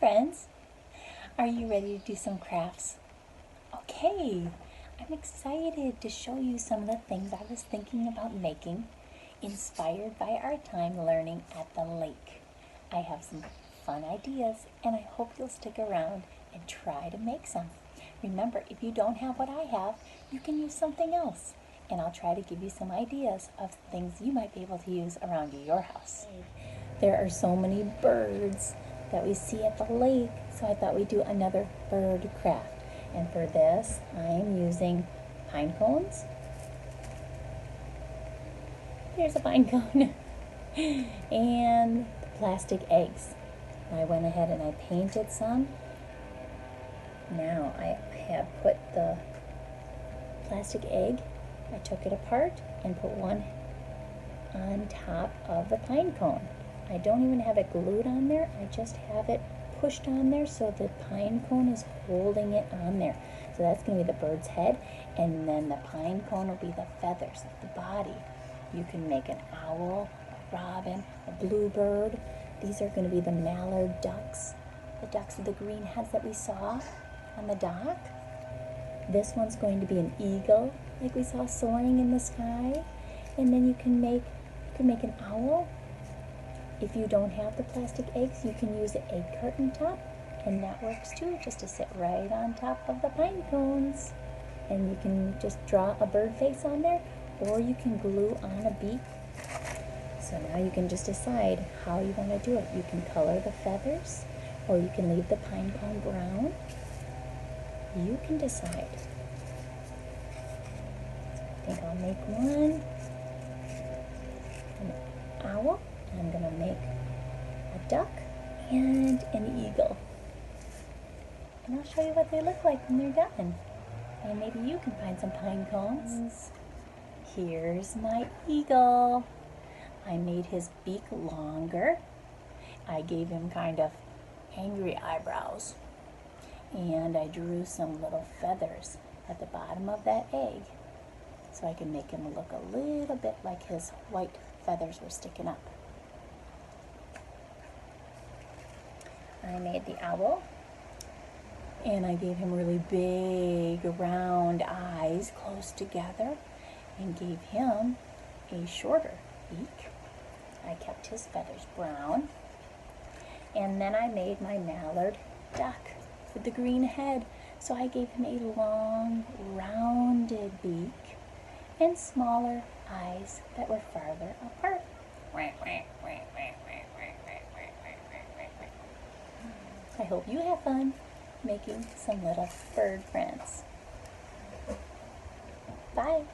friends. Are you ready to do some crafts? Okay, I'm excited to show you some of the things I was thinking about making, inspired by our time learning at the lake. I have some fun ideas, and I hope you'll stick around and try to make some. Remember, if you don't have what I have, you can use something else, and I'll try to give you some ideas of things you might be able to use around your house. There are so many birds that we see at the lake, so I thought we'd do another bird craft. And for this, I'm using pine cones. Here's a pine cone. And plastic eggs. I went ahead and I painted some. Now I have put the plastic egg, I took it apart and put one on top of the pine cone. I don't even have it glued on there, I just have it pushed on there so the pine cone is holding it on there. So that's going to be the bird's head, and then the pine cone will be the feathers of the body. You can make an owl, a robin, a bluebird. These are going to be the mallard ducks, the ducks with the green heads that we saw on the dock. This one's going to be an eagle, like we saw soaring in the sky. And then you can make an owl. If you don't have the plastic eggs, you can use an egg carton top, and that works too, just to sit right on top of the pine cones. And you can just draw a bird face on there, or you can glue on a beak. So now you can just decide how you want to do it. You can color the feathers, or you can leave the pine cone brown. You can decide. I think I'll make one, an owl. I'm going to make a duck and an eagle. And I'll show you what they look like when they're done. And maybe you can find some pine cones. Here's my eagle. I made his beak longer. I gave him kind of angry eyebrows. And I drew some little feathers at the bottom of that egg, so I can make him look a little bit like his white feathers were sticking up. I made the owl, and I gave him really big round eyes close together and gave him a shorter beak. I kept his feathers brown. And then I made my mallard duck with the green head, so I gave him a long rounded beak and smaller eyes that were farther apart. I hope you have fun making some little bird friends. Bye.